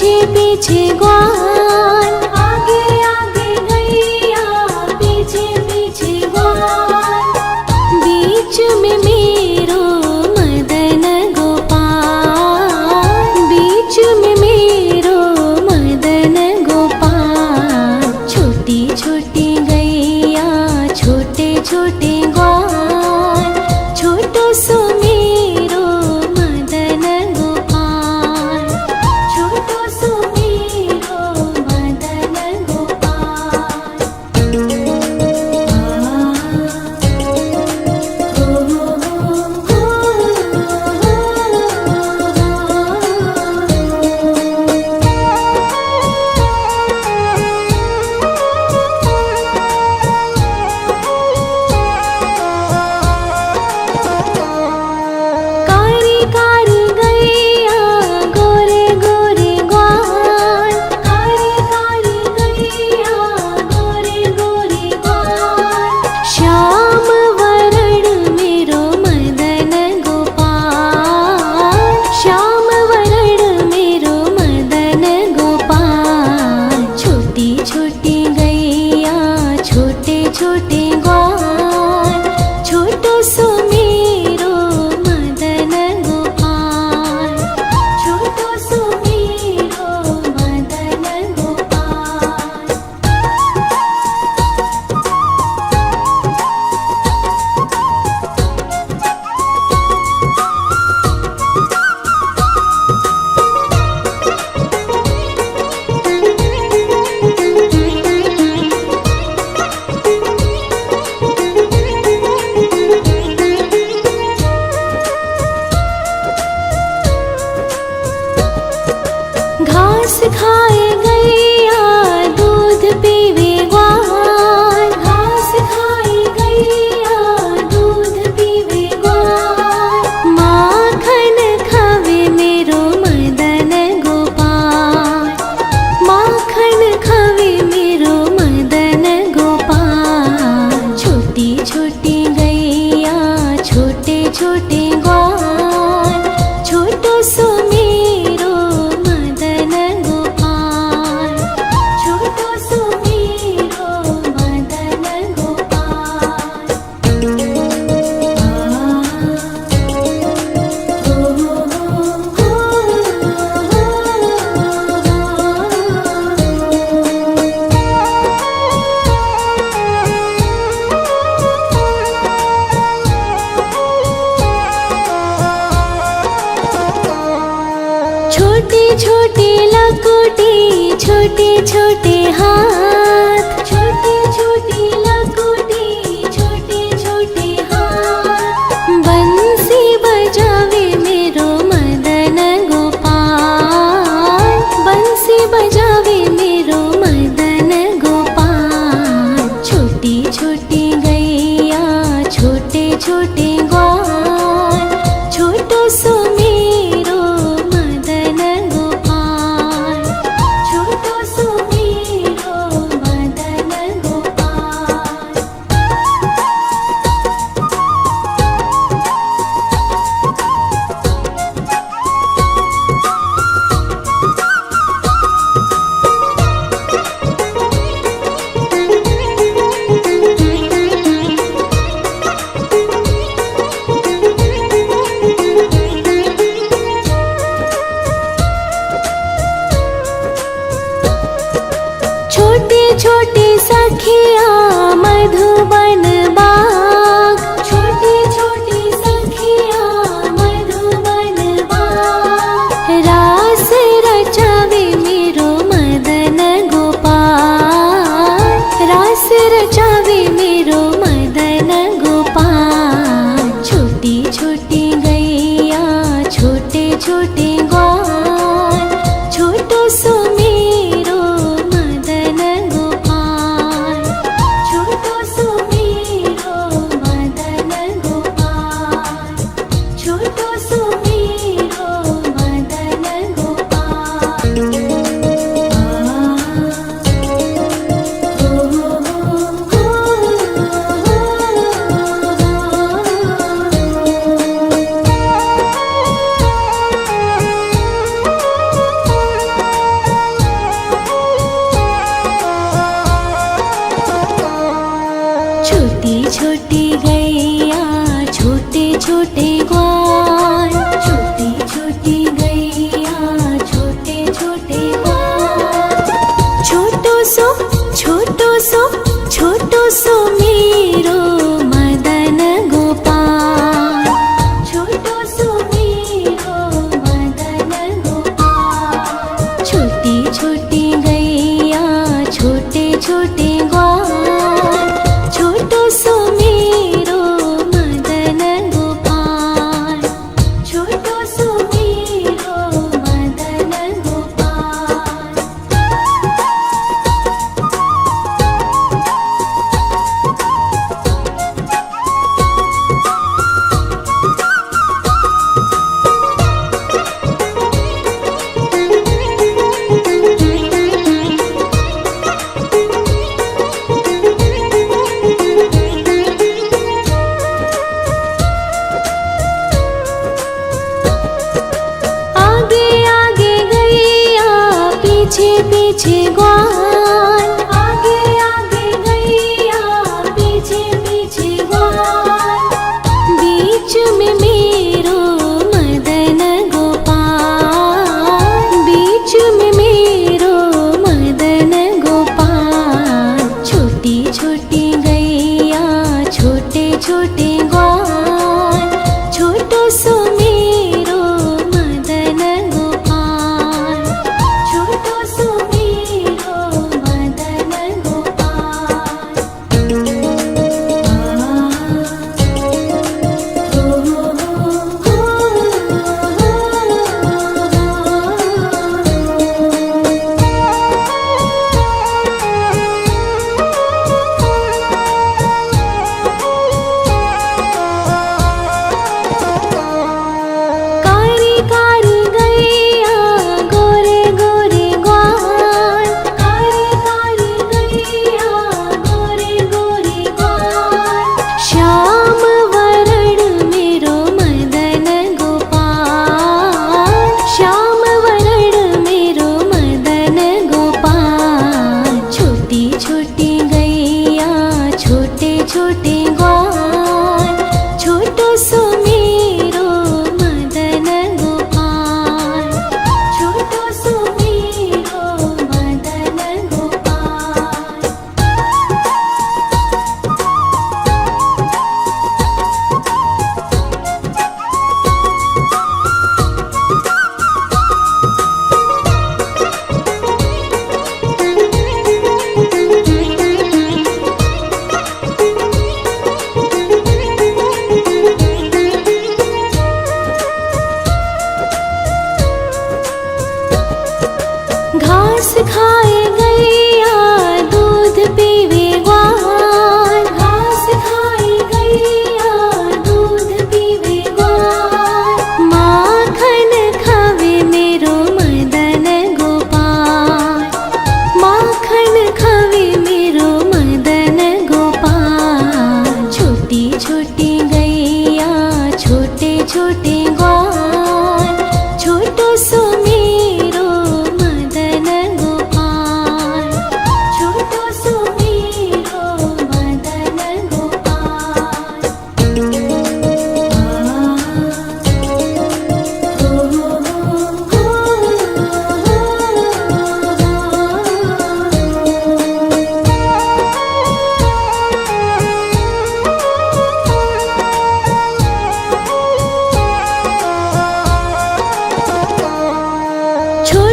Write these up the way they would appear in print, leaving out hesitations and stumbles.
पीछे पीछे ग्वाल, आगे आगे गैया पीछे पीछे ग्वाल, बीच में मेरो मदन गोपाल, बीच में मेरो मदन गोपाल। छोटी छोटी गैया छोटे छोटे ग्वाल, छोटो सो मेरो मदन गोपाल, छोटो सो मेरो मदन गोपाल। कारी कारी गैया गोरे गोरे ग्वाल, कारी कारी गैया गोरे गोरे ग्वाल, श्याम वरण मेरो मदन गोपाल, श्याम वरण मेरो मदन गोपाल। छोटी छोटी गैया छोटे छोटे ग्वाल, छोटो सो मेरो मदन गोपाल, छोटो सो मेरो मदन गोपाल। घास खाए गैया दूध पीवे ग्वाल, घास खाए गैया दूध पीवे ग्वाल, माखन खावे मेरो मदन गोपाल, माखन खावे मेरो मदन गोपाल। छोटी छोटी गैया छोटे छोटे ग्वाल, छोटो सो मेरो मदन गोपाल, छोटो सो मेरो मदन गोपाल। छोटी छोटी लकुटी छोटे छोटे हाथ, छोटी छोटी लकुटी छोटे छोटे हाथ, बंसी बजावे मेरो मदन गोपाल, बंसी बजावे मेरो मदन गोपाल। छोटी छोटी गैया छोटे छोटे ग्वाल, छोटो सो मेरो मदन गोपाल, छोटो सो मेरो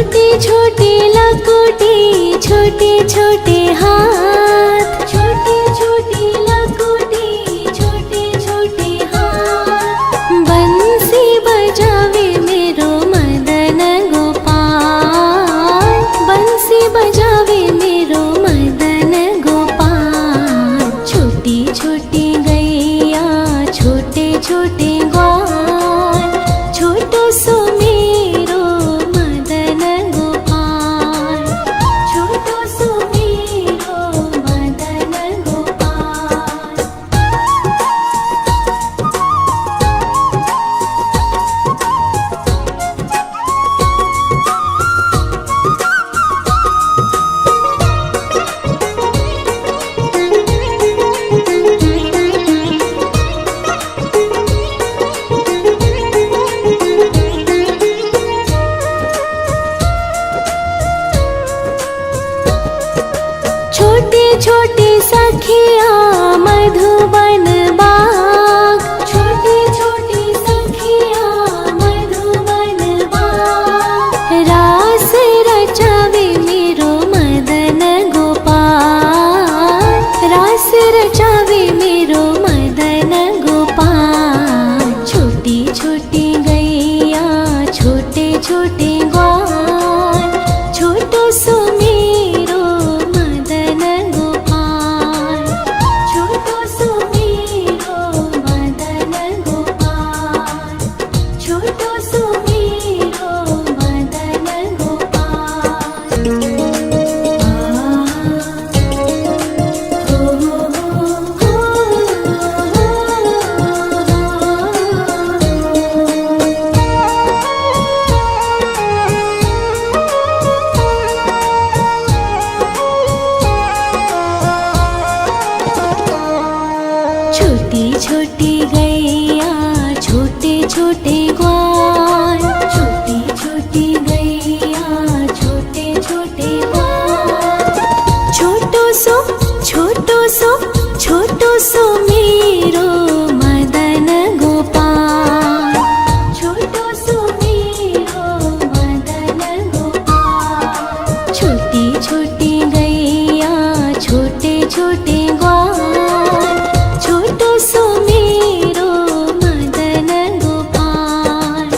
छोटे छोटे लकोटे छोटे छोटे हाथ, छोटे छोटे लकोटे छोटे छोटे हाथ। बंसी बजावे मेरो मदन गोपाल, बंसी बजावे मेरो मदन गोपाल। छोटी छोटी गैया छोटे छोटे ग्वाल, छोटो सो मेरो मदन गोपाल, छोटो सो मेरो मदन गोपाल। छोटे छोटे सखिया मधुबन बाग, छोटे छोटे सखिया मधुबन बाग। रास रचावे मेरो मदन गोपाल, रास रचावे मेरो मदन गोपाल। छोटी छोटी गैया छोटे छोटे ग्वाल, छोटो सो मेरो मदन गोपाल, छोटो सो मेरो मदन गोपाल, छोटो सो मेरो मदन गोपाल। छोटी छोटी गैया छोटे छोटे ग्वाल, छोटी छोटी गैया छोटे छोटे ग्वाल। छोटो सो छोटो सो मेरो मदन गोपाल, छोटो सो मेरो मदन गोपाल। छोटी छोटी गैया छोटे छोटे ग्वाल, छोटो सो मेरो मदन गोपाल,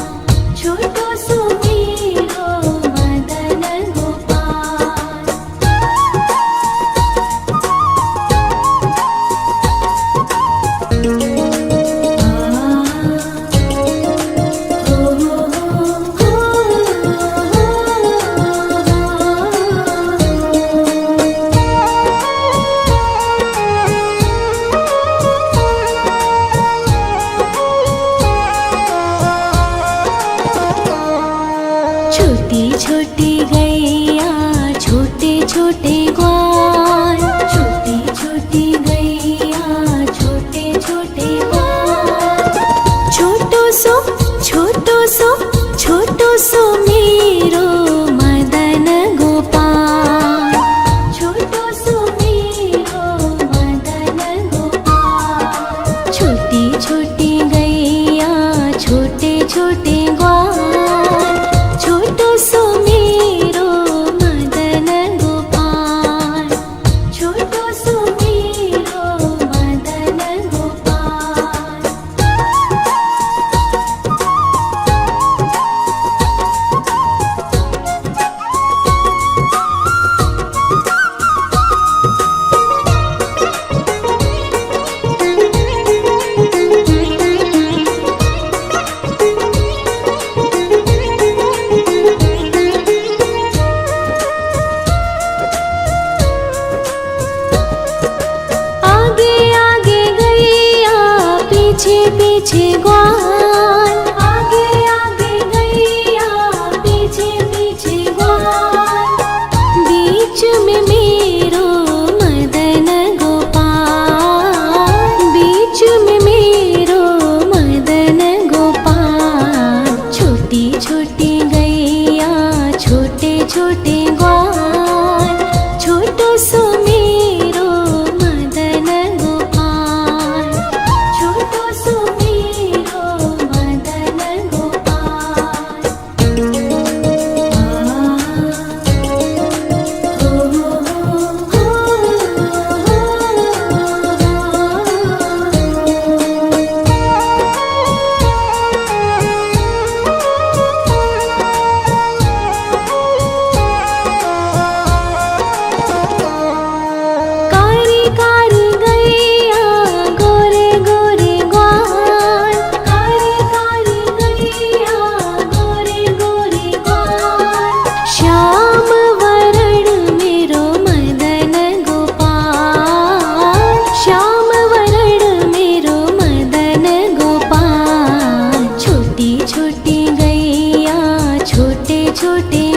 छोटो सो मेरो मदन गोपाल। छोटी छोटी गैया छोटे छोटे ग्वाल, छोटी छोटी गैया छोटे छोटे ग्वाल। छोटो सो मेरो मदन गोपाल, छोटो सो मेरो मदन गोपाल। छोटी छोटी गैया छोटे छोटे ग्वाल, छोटो सो मेरो मदन गोपाल, छोटो सो मेरो मदन गोपाल। पीछे पीछे ग्वाल, आगे आगे गैया पीछे पीछे ग्वाल। बीच में मेरो मदन गोपाल, बीच में मेरो मदन गोपाल। छोटी छोटी गैया छोटे छोटे ग्वाल, छोटो सो मेरो मदन गोपाल, छोटो सो मेरो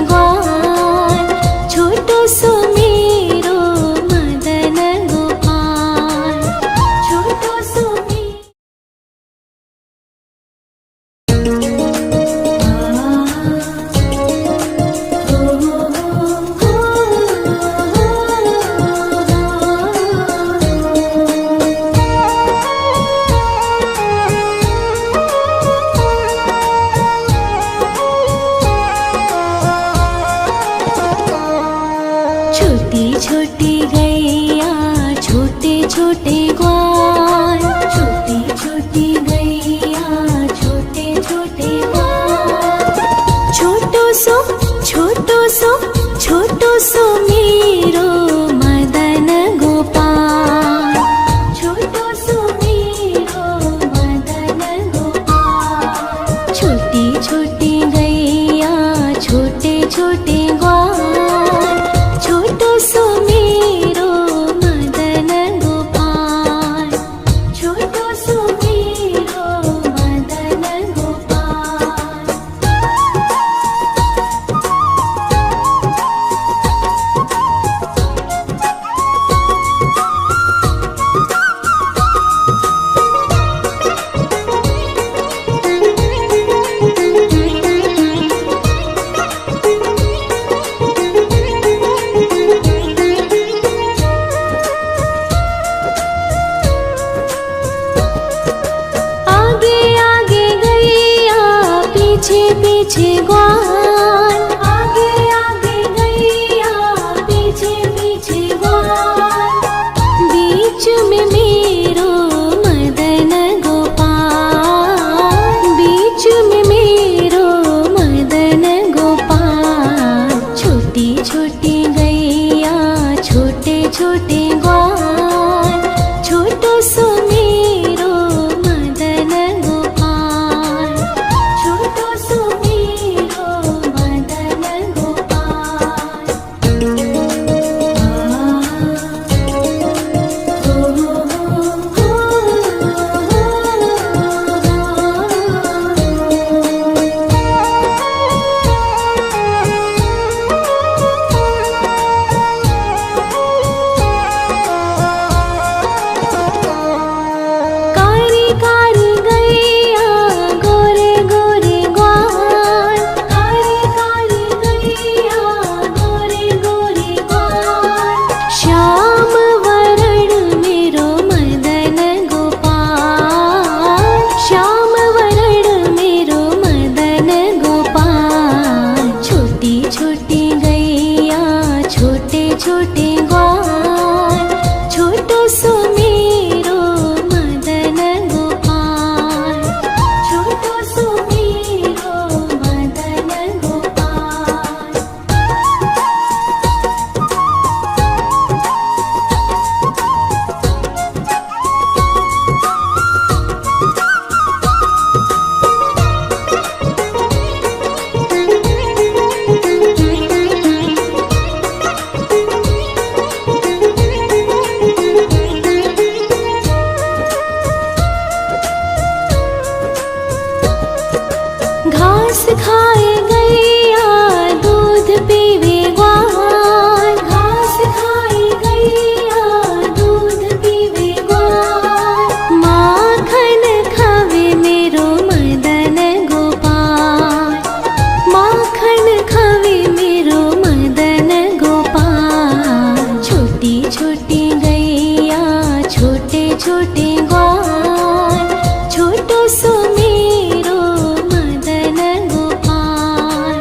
ग्वाल, छोटो सो मेरो मदन गोपाल, छोटो सो छोटी छोटी गैया छोटे छोटे ग्वाल, छोटी छोटी गैया छोटे छोटे ग्वाल, छोटो सो मेरो मदन गोपाल, छोटो सो मेरो मदन गोपाल, छोटी छोटी गैया छोटे छोटे ग्वाल, छोटो सो मेरो मदन गोपाल, छोटो सो मेरो मदन गोपाल। आगे आगे गैया पीछे पीछे ग्वाल, आगे आगे गैया पीछे पीछे ग्वाल, बीच में मेरो मदन गोपाल, बीच में मेरो मदन गोपाल, छोटी छोटी गैया छोटे छोटे ग्वाल, छोटो सो मेरो मदन गोपाल, छोटो सो मेरो मदन गोपाल। कारी कारी गैया गोरे गोरे ग्वाल, कारी कारी गैया गोरे गोरे ग्वाल, श्याम वरण मेरो मदन गोपाल, श्याम वरण मेरो मदन गोपाल, छोटी छोटी गैया छोटे छोटे ग्वाल, छोटो सो मेरो मदन गोपाल, छोटो सो मेरो मदन गोपाल। घास खाए गैया दूध पीवे ग्वाल, घास खाए गैया दूध पीवे ग्वाल, माखन खावे मेरो मदन गोपाल, माखन खावे मेरो मदन गोपाल, छोटी छोटी गैया छोटे छोटे ग्वाल, छोटो सो मेरो मदन गोपाल,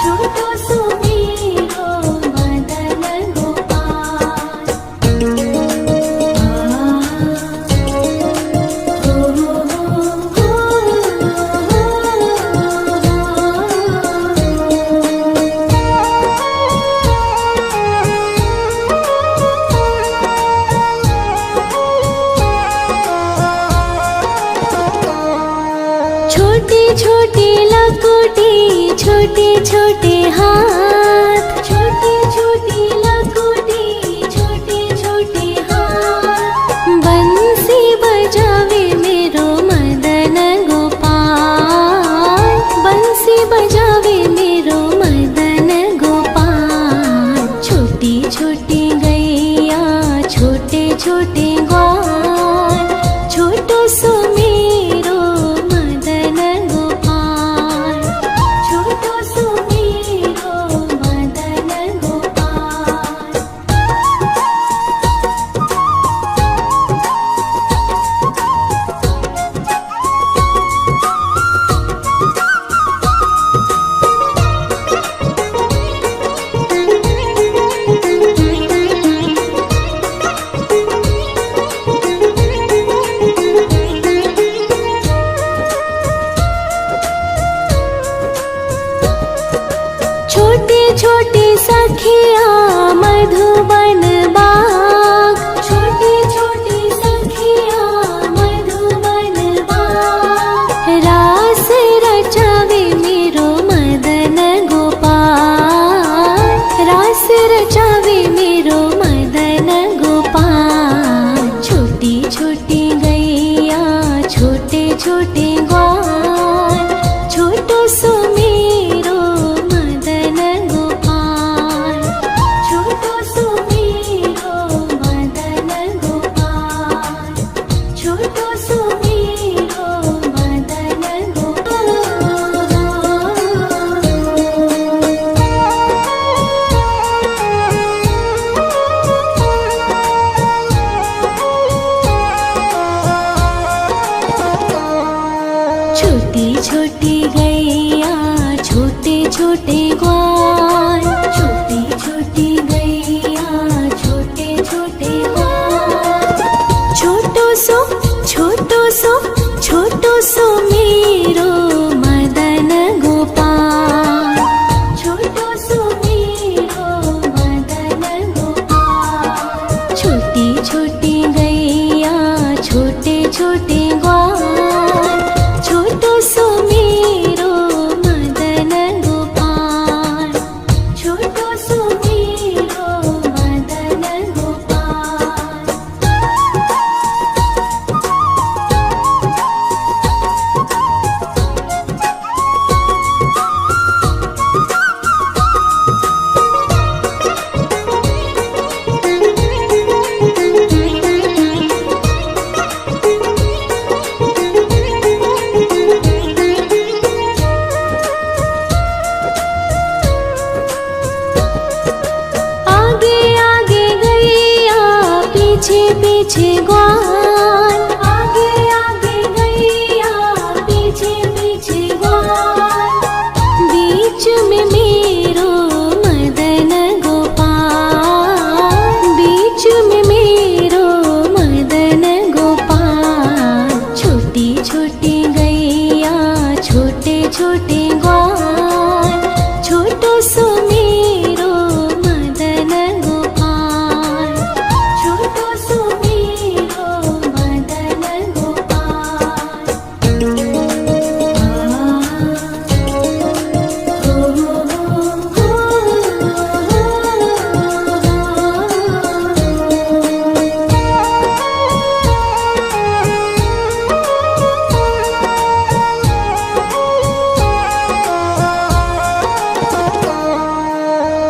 छोटो सो मेरो मदन गोपाल। छोटी छोटी लकुटी छोटे छोटे हाथ, छोटी छोटी लकुटी छोटे छोटे हाथ, बंसी बजावे मेरो मदन गोपाल, बंसी बजावे मेरो मदन छोटी सखिया मधुबन बाग, छोटी छोटी सखिया मधुबन बाग। रास रचावे मेरो मदन गोपाल, रास रचावे मेरो मदन गोपाल। छोटी छोटी गैया छोटे छोटे ग्वाल, छोटो सो मेरो मदन गोपाल, छोटो सो मेरो मदन गोपाल, छोटो सो मेरो मदन छोटी छोटी गैया छोटे छोटे ग्वाल, छोटी छोटी गैया छोटे छोटे ग्वाल। छोटो सो छोटो सो मेरो मदन गोपाल, छोटो सो मेरो मदन गोपाल। छोटी छोटी गैया छोटे छोटे ग्वाल, छोटो सो मेरो मदन गोपाल, छोटो सो मेरो मदन गोपाल। आगे आगे गैया पीछे पीछे ग्वाल, आगे आगे गैया पीछे पीछे ग्वाल। बीच में मेरो मदन गोपाल, बीच में मेरो मदन गोपाल। छोटी छोटी गैया छोटे छोटे ग्वाल, छोटो सो मेरो मदन गोपाल, छोटो सो मेरो मदन गोपाल।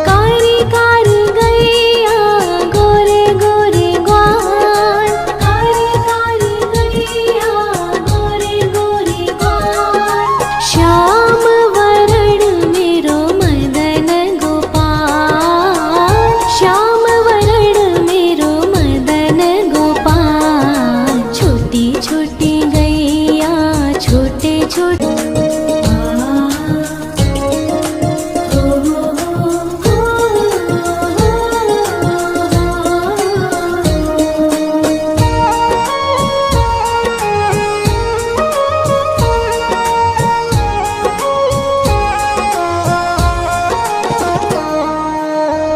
कारी कारी गैया गोरे गोरे ग्वाल, कारी कारी गैया गोरे गोरे ग्वाल। श्याम वरण मेरो मदन गोपाल, श्याम वरण मेरो मदन गोपाल। छोटी छोटी गैया छोटे छोटे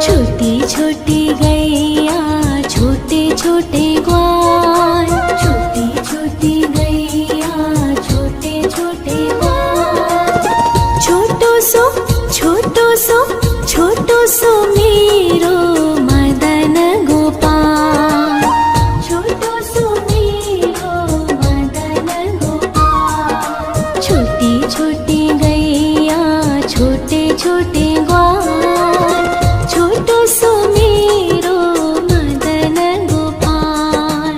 छोटी छोटी गैया छोटे छोटे ग्वाल, छोटी छोटी गैया छोटे छोटे ग्वाल। छोटो सो छोटो सो मेरो मदन गोपाल, छोटो सो मेरो मदन गोपाल। छोटी छोटी गैया छोटे छोटे ग्वाल, छोटो सो मेरो मदन गोपाल,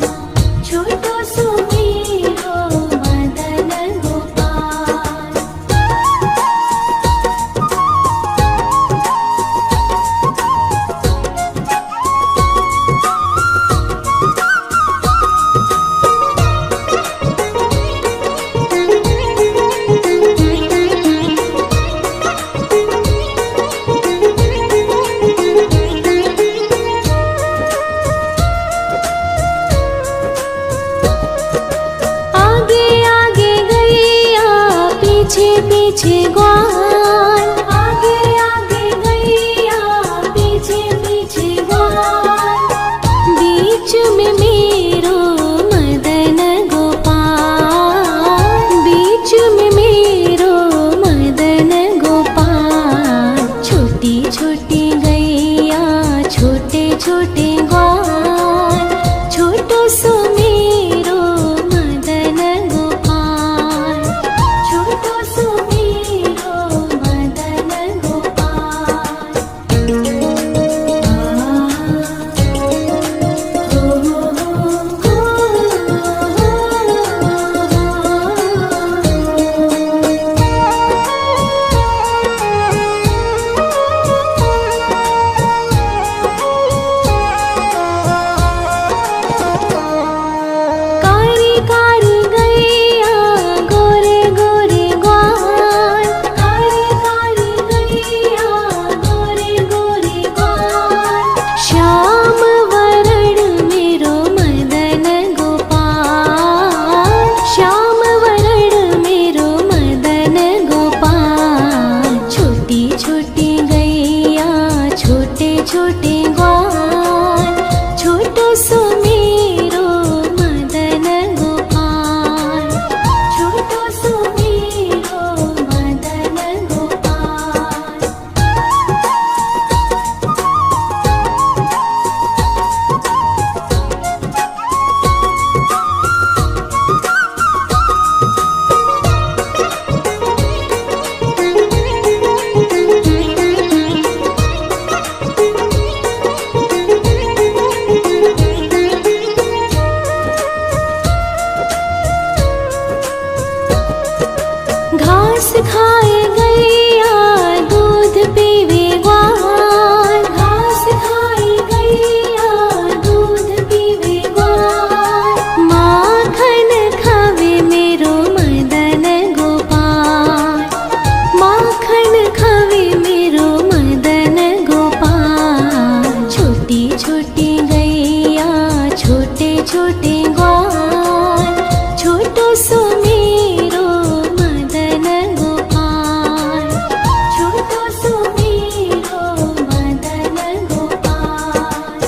छोटो सो मेरो मदन गोपाल। पीछे पीछे ग्वाल, आगे आगे गैया छोटी गैया छोटे छोटे ग्वाल, छोटो सो मेरो मदन गोपाल, छोटो सो मेरो मदन गोपाल। कारी कारी गैया गोरे गोरे ग्वाल, कारी कारी गैया गोरे गोरे ग्वाल, श्याम वरण मेरो मदन गोपाल, श्याम वरण मेरो मदन गोपाल। छोटी छोटी गैया छोटे छोटे ग्वाल, छोटो सो मेरो मदन गोपाल, छोटो सो मेरो मदन गोपाल। घास खाए गैया दूध पीवे ग्वाल, घास खाए गैया दूध पीवे ग्वाल, माखन खावे मेरो मदन गोपाल, माखन खावे मेरो मदन गोपाल। छोटी छोटी गैया छोटे छोटे ग्वाल, छोटो सो मेरो मदन गोपाल, छोटो सो मेरो मदन गोपाल।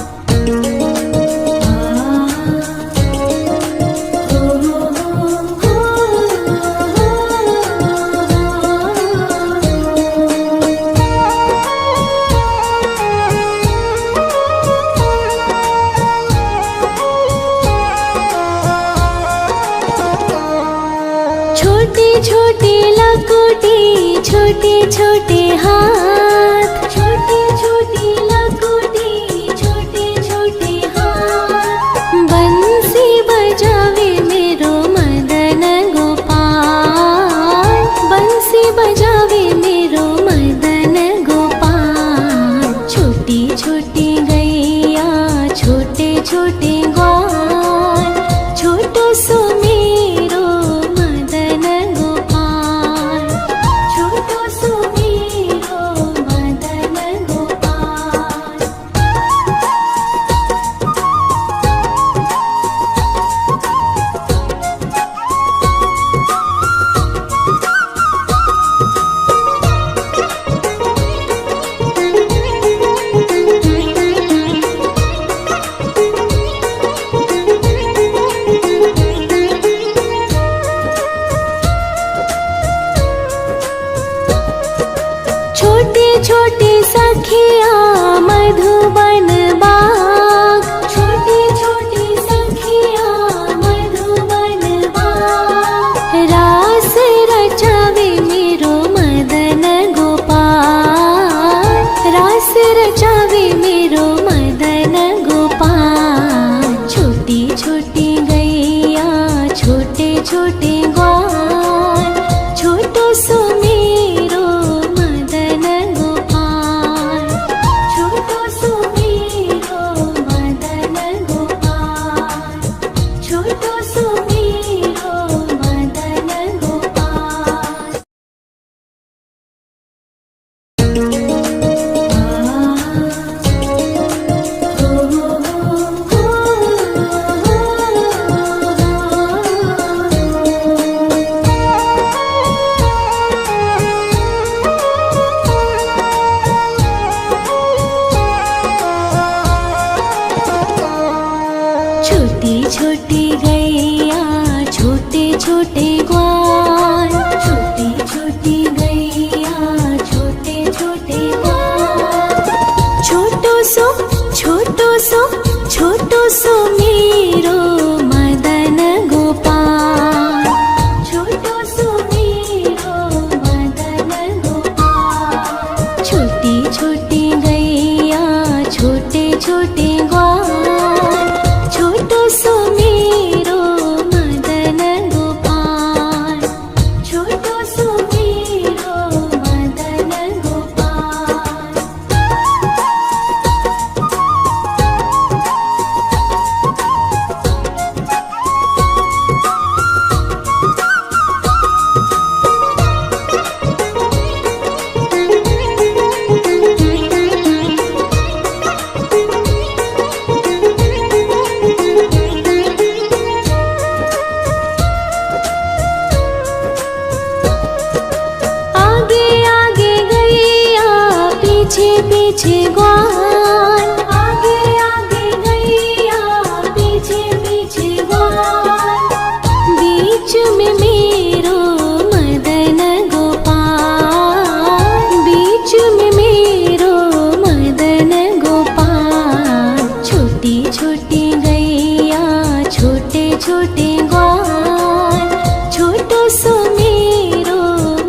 छोटी छोटी लकुटी छोटे छोटे हाथ, छोटी छोटी लकुटी छोटे छोटे हाथ, बंसी बजावे मेरो मदन गोपाल, बंसी बजावे मेरो मदन गोपाल। छोटी छोटी गैया छोटे छोटे ग्वाल, छोटो सो मेरो मदन गोपाल, छोटो सो मेरो मदन गोपाल। पीछे ग्वाल, आगे आगे गैया पीछे पीछे ग्वाल, बीच में मेरो मदन गोपाल, बीच में मेरो मदन गोपाल। छोटी छोटी गैया छोटे छोटे ग्वाल, छोटो सो मेरो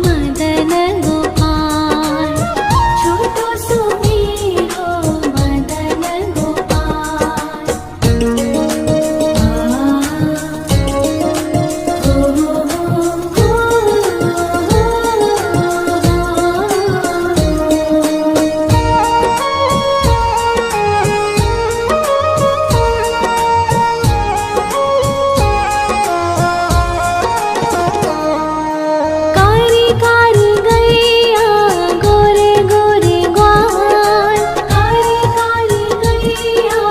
मदन गोपाल, छोटो सो मेरो मदन गोपाल। कारी कारी गैया गोरे गोरे ग्वाल, कारी कारी गैया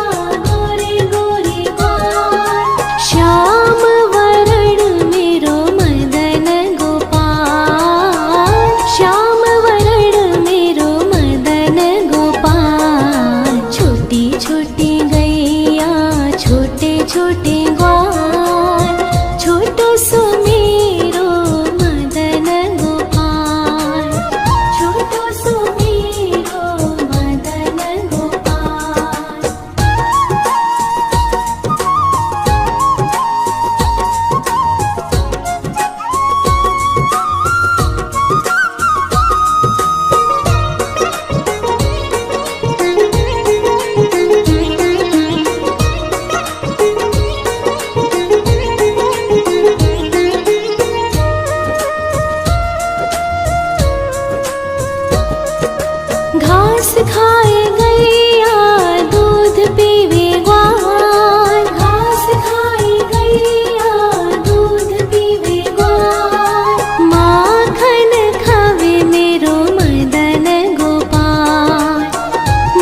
गोरे गोरे ग्वाल। श्याम वरण मेरो मदन गोपाल, श्याम वरण मेरो मदन गोपाल। छोटी छोटी गैया छोटे छोटे ग्वाल, छोटो सो मेरो मदन गोपाल, छोटो सो मेरो मदन गोपाल। घास खाए गैया दूध पीवे ग्वाल, घास खाए गैया दूध पीवे ग्वाल। माखन खावे मेरो मदन गोपाल,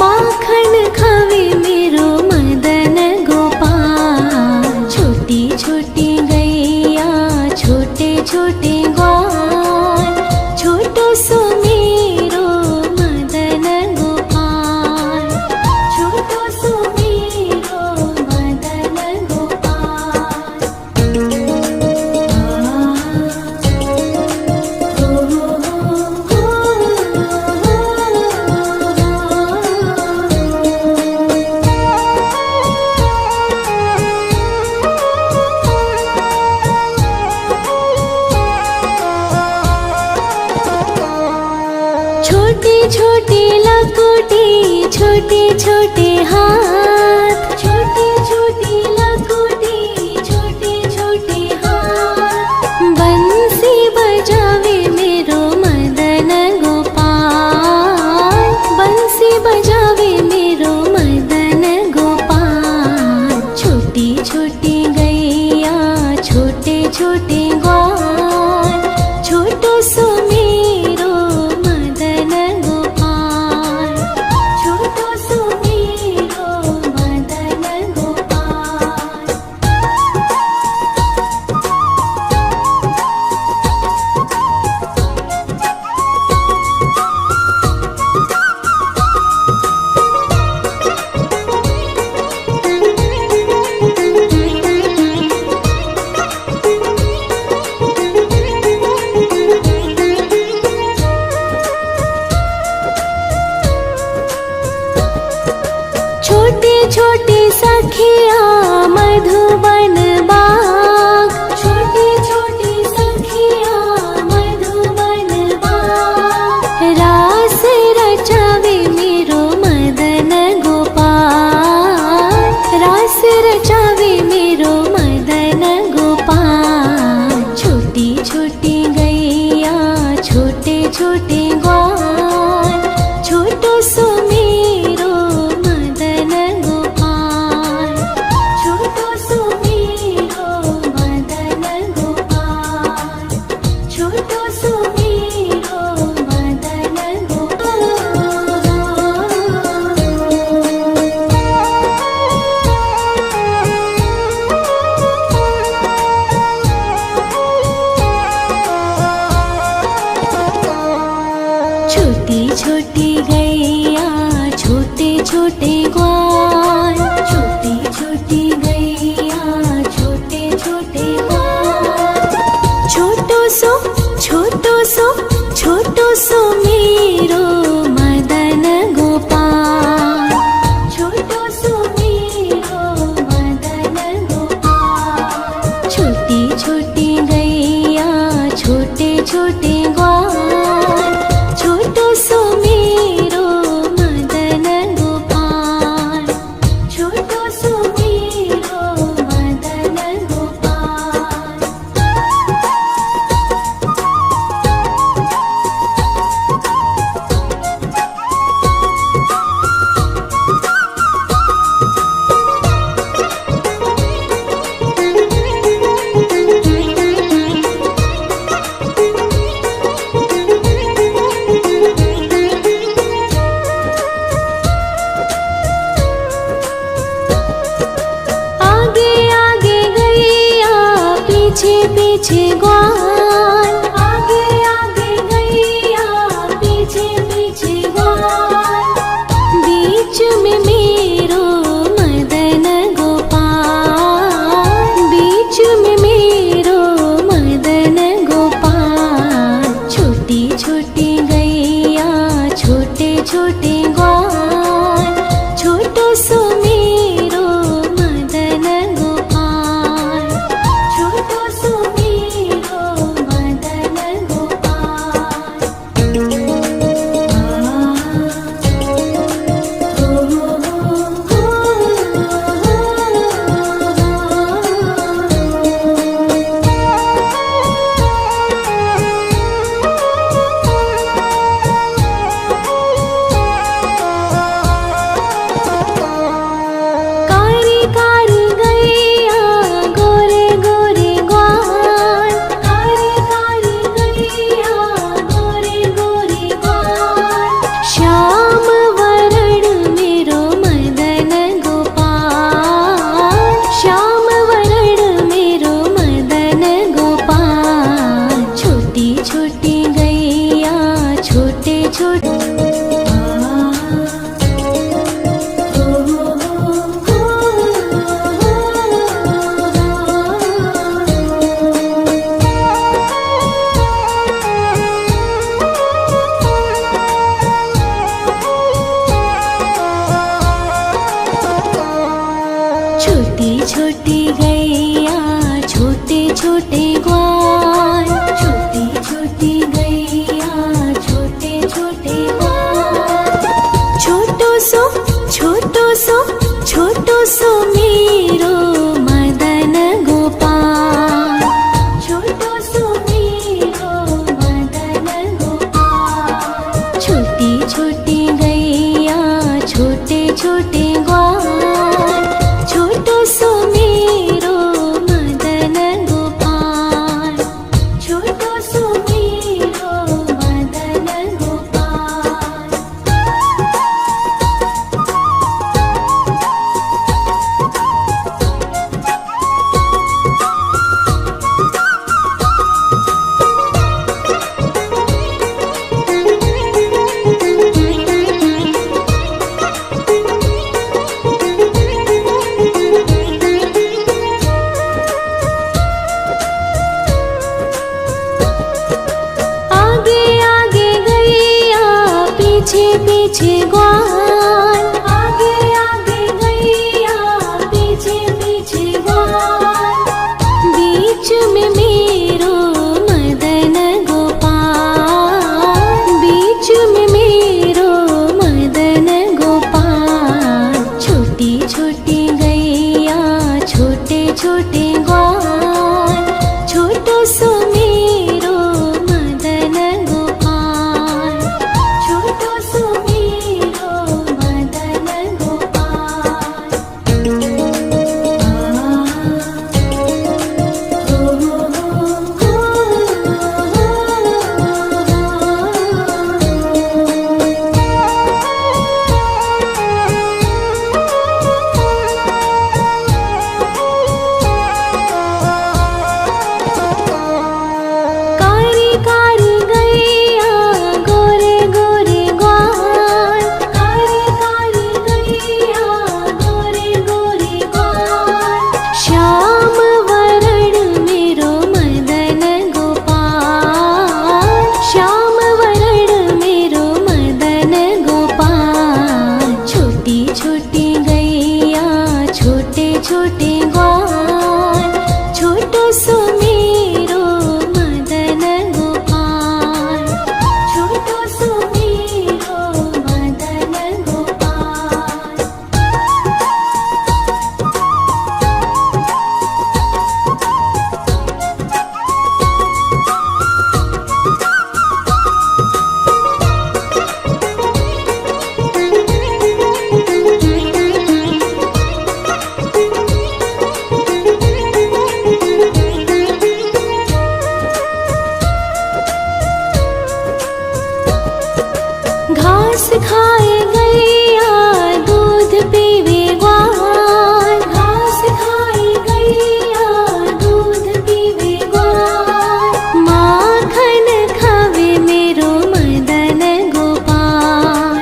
माखन खावे मेरो मदन गोपाल। छोटी छोटी गैया छोटे छोटे ग्वाल, छोटो सो मेरो मदन गोपाल, छोटो सो मेरो मदन गोपाल। छोटी छोटी लकुटी छोटे छोटे हाथ, छोटी छोटी लकुटी छोटे छोटे हाथ। बंसी बजावे मेरो मदन गोपाल, बंसी बजावे मेरो मदन गोपाल। छोटी छोटी गैया छोटे छोटे ग्वाल, छोटो सो मेरो मदन गोपाल, छोटो सो मेरो मदन गोपाल। छोटे ग्वाल, छोटी छोटी गैया छोटे छोटे ग्वाल। छोटो सो मेरो मदन गोपाल, छोटो सो मेरो मदन गोपाल। छोटी छोटी गैया छोटे छोटे ग्वाल, छोटो सो मेरो मदन गोपाल, छोटो सो मेरो मदन गोपाल। पीछे पीछे ग्वाल, आगे आगे गैया पीछे पीछे ग्वाल। बीच में मेरो मदन गोपाल, बीच में मेरो मदन गोपाल। छोटी छोटी गैया छोटे छोटे ग्वाल, छोटो सो मेरो मदन गोपाल, छोटो सो मेरो मदन गोपाल। कारी कारी गैया गोरे गोरे ग्वाल, कारी कारी गैया गोरे गोरे ग्वाल। श्याम वरण मेरो मदन गोपाल, श्याम वरण मेरो मदन गोपाल। छोटी छोटी गैया छोटे छोटे छोटी छोटी गैया छोटे छोटे ग्वाल, छोटी छोटी गैया छोटे छोटे ग्वाल। छोटो सो मेरो मदन गोपाल, छोटो सो मेरो मदन गोपाल। छोटी छोटी गैया छोटे छोटे ग्वाल, छोटो सो मेरो मदन गोपाल, छोटो सो मेरो मदन गोपाल। छोटे ग्वाल, छोटो सो मेरो मदन गोपाल, छोटो सो मेरो मदन गोपाल। घास खाए गैया, दूध पीवे ग्वाल, घास खाए गैया, दूध पीवे ग्वाल। माखन खावे मेरो मदन गोपाल,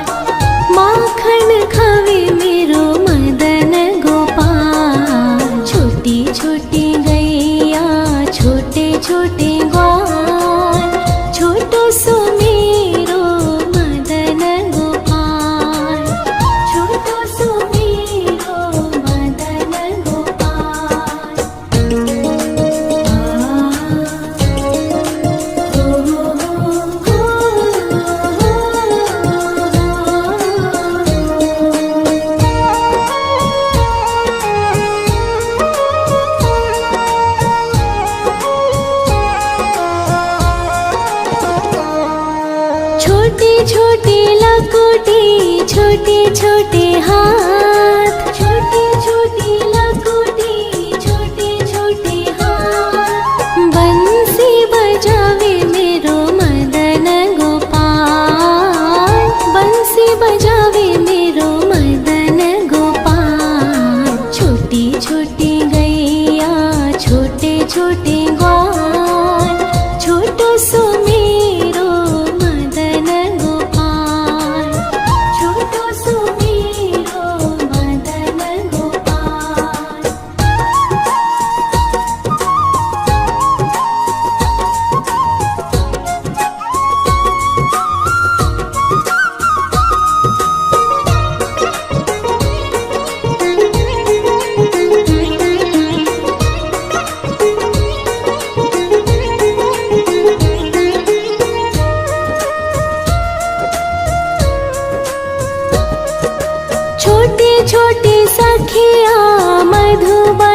माखन खावे मेरो मदन गोपाल। छोटी छोटी गैया, छोटे छोटे ग्वाल, छोटो सो मेरो मदन गोपाल, छोटो सो मेरो मदन गोपाल। छोटी छोटी लकोटी, छोटे छोटे हाथ, छोटी छोटी लकोटी, छोटे छोटे हाथ। बंसी बजावे मेरो मदन गोपाल, बंसी बजावे मेरो मदन गोपाल। छोटी छोटी गैया, छोटे छोटे ग्वाल, छोटो सो मेरो मदन गोपाल, छोटो सो मेरो मदन गोपाल। छोटी छोटी सखिया मधुबन